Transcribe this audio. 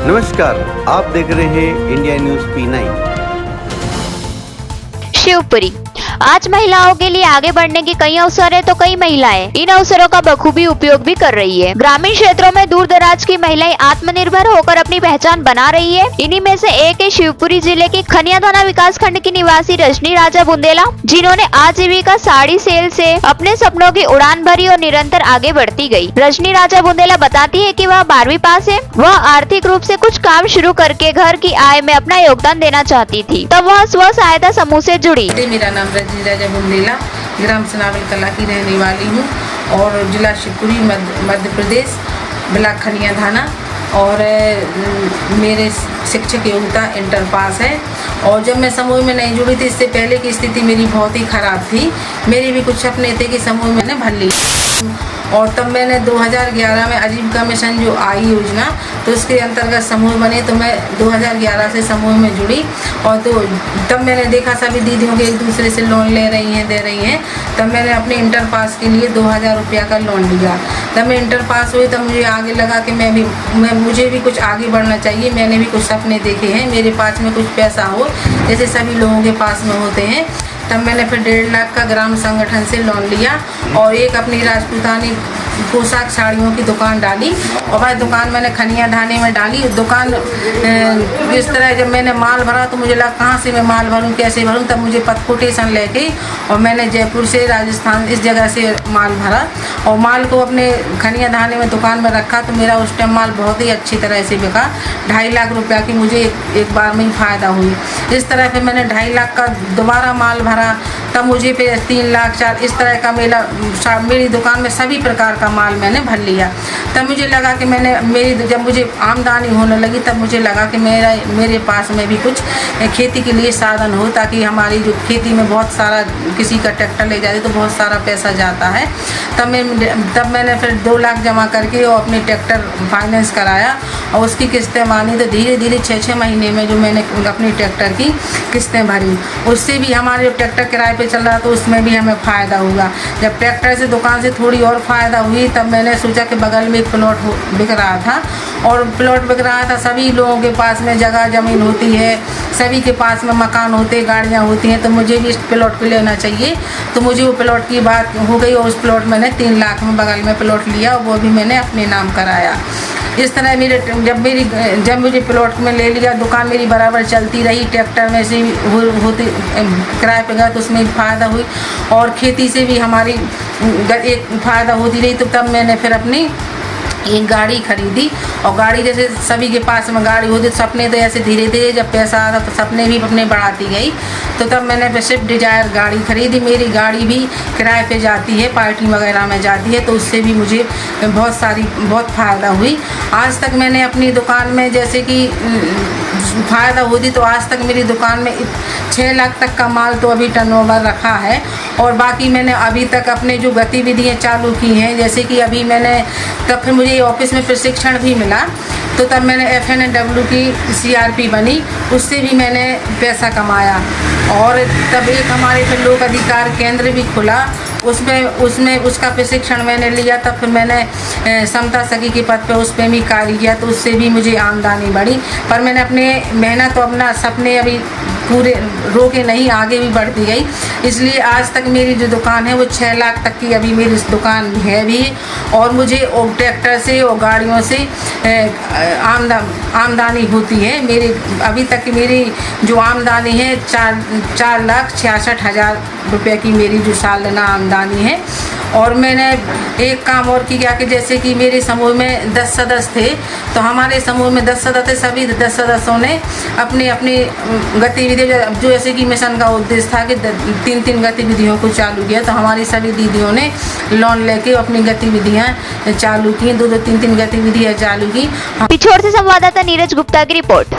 नमस्कार, आप देख रहे हैं इंडिया न्यूज P9। शिवपुरी आज महिलाओं के लिए आगे बढ़ने के कई अवसर है तो कई महिलाएं इन अवसरों का बखूबी उपयोग भी कर रही है। ग्रामीण क्षेत्रों में दूर दराज की महिलाएं आत्मनिर्भर होकर अपनी पहचान बना रही है। इन्हीं में से एक है शिवपुरी जिले के खनिया थाना विकास खंड की निवासी रजनी राजा बुंदेला, जिन्होंने आजीविका साड़ी सेल से अपने सपनों की उड़ान भरी और निरंतर आगे बढ़ती गई। रजनी राजा बुंदेला बताती है कि वह 12वीं पास है। वह आर्थिक रूप से कुछ काम शुरू करके घर की आय में अपना योगदान देना चाहती थी, तब वह स्व सहायता समूह से जुड़ी। मेरा नाम रजनी राजा बुंदेला, ग्राम सनावल कला की रहने वाली हूँ और जिला शिवपुरी मध्य प्रदेश, ब्लॉक खनिया थाना। और मेरे शिक्षक योग्यता इंटर पास है। और जब मैं समूह में नहीं जुड़ी थी, इससे पहले की स्थिति मेरी बहुत ही ख़राब थी। मेरे भी कुछ सपने थे कि समूह में मैंने भर ली। और तब मैंने 2011 में आजीविका मिशन जो आई योजना, तो उसके अंतर्गत समूह बने, तो मैं 2011 से समूह में जुड़ी। और तो तब मैंने देखा सभी दीदियों के एक दूसरे से लोन ले रही हैं, दे रही हैं। तब मैंने अपने इंटर पास के लिए 2000 रुपया का लोन लिया। तब मैं इंटर पास हुई, तब मुझे आगे लगा कि मुझे भी कुछ आगे बढ़ना चाहिए। मैंने भी कुछ सपने देखे हैं, मेरे पास में कुछ पैसा हो जैसे सभी लोगों के पास में होते हैं। तब मैंने फिर 1.5 लाख का ग्राम संगठन से लोन लिया और एक अपनी राजपूतानी पोशाक साड़ियों की दुकान डाली। और वह दुकान मैंने खनिया थाने में डाली। दुकान इस तरह जब मैंने माल भरा तो मुझे लगा कहाँ से मैं माल भरूँ, कैसे भरूँ। तब मुझे कोटेशन लेके और मैंने जयपुर से, राजस्थान, इस जगह से माल भरा और माल को अपने खनिया थाने में दुकान में रखा। तो मेरा उस टाइम माल बहुत ही अच्छी तरह से बिका। 2.5 लाख रुपया की मुझे एक बार में ही फ़ायदा हुई। इस तरह फिर मैंने 2.5 लाख का दोबारा माल भरा। तब मुझे फिर 3 लाख 4 इस तरह का मेरी दुकान में सभी प्रकार का माल मैंने भर लिया। तब मुझे लगा कि जब मुझे आमदनी होने लगी, तब मुझे लगा कि मेरे पास में भी कुछ खेती के लिए साधन हो, ताकि हमारी जो खेती में बहुत सारा, किसी का ट्रैक्टर ले जाते तो बहुत सारा पैसा जाता है। तब मैंने फिर 2 लाख जमा करके और अपने ट्रैक्टर फाइनेंस कराया और उसकी किस्तें मानी। तो धीरे धीरे 6-6 महीने में जो मैंने अपनी ट्रैक्टर की किस्तें भरी, उससे भी हमारे जो ट्रैक्टर किराए पे चल रहा तो उसमें भी हमें फ़ायदा हुआ। जब ट्रैक्टर से दुकान से थोड़ी और फ़ायदा हुई, तब मैंने सोचा कि बगल में एक प्लॉट बिक रहा था और प्लॉट बिक रहा था। सभी लोगों के पास में जगह ज़मीन होती है, सभी के पास में मकान होते, गाड़ियाँ होती हैं, तो मुझे भी इस प्लॉट को लेना चाहिए। तो मुझे वो प्लॉट की बात हो गई और उस प्लॉट मैंने 3 लाख में बगल में प्लॉट लिया और वो भी मैंने अपने नाम कराया। इस तरह जब मुझे प्लॉट में ले लिया, दुकान मेरी बराबर चलती रही। ट्रैक्टर में से होती किराए पे गया तो उसमें फ़ायदा हुई और खेती से भी हमारी एक फ़ायदा होती रही। तो तब मैंने फिर अपनी एक गाड़ी खरीदी और गाड़ी जैसे सभी के पास में गाड़ी होती, सपने तो ऐसे धीरे धीरे जब पैसा आता तो सपने भी अपने बढ़ाती गई। तो तब मैंने फिर स्विफ्ट डिजायर गाड़ी खरीदी। मेरी गाड़ी भी किराए पे जाती है, पार्टी वगैरह में जाती है, तो उससे भी मुझे बहुत फ़ायदा हुई। आज तक मैंने अपनी दुकान में जैसे कि फ़ायदा होती, तो आज तक मेरी दुकान में 6 लाख तक का माल तो अभी टर्नओवर रखा है। और बाकी मैंने अभी तक अपने जो गतिविधियाँ चालू की हैं, जैसे कि अभी मैंने तब फिर मुझे ऑफिस में प्रशिक्षण भी मिला, तो तब मैंने FNW की CRP बनी, उससे भी मैंने पैसा कमाया। और तब एक हमारे फिर लोक अधिकार केंद्र भी खुला, उसमें उसका प्रशिक्षण मैंने लिया। तब फिर मैंने समता सखी के पद पे उस पर भी कार्य किया, तो उससे भी मुझे आमदनी बढ़ी। पर मैंने अपने मेहनत और अपना सपने अभी पूरे रोके नहीं, आगे भी बढ़ती गई। इसलिए आज तक मेरी जो दुकान है वो 6 लाख तक की अभी मेरी दुकान है भी। और मुझे ट्रैक्टर से और गाड़ियों से आमदनी होती है। मेरी अभी तक की मेरी जो आमदनी है 4,66,000 रुपये की मेरी जो सालाना आमदनी है। और मैंने एक काम और किया कि जैसे कि मेरे समूह में 10 सदस्य थे, तो हमारे समूह में 10 सदस्य थे, सभी 10 सदस्यों ने अपनी अपनी गतिविधियाँ, जो जैसे कि मिशन का उद्देश्य था कि 3-3 गतिविधियों को चालू किया, तो हमारी सभी दीदियों ने लोन लेके अपनी गतिविधियाँ चालू की, 2-2, 3-3 गतिविधियाँ चालू की। पिछोर से संवाददाता नीरज गुप्ता की रिपोर्ट।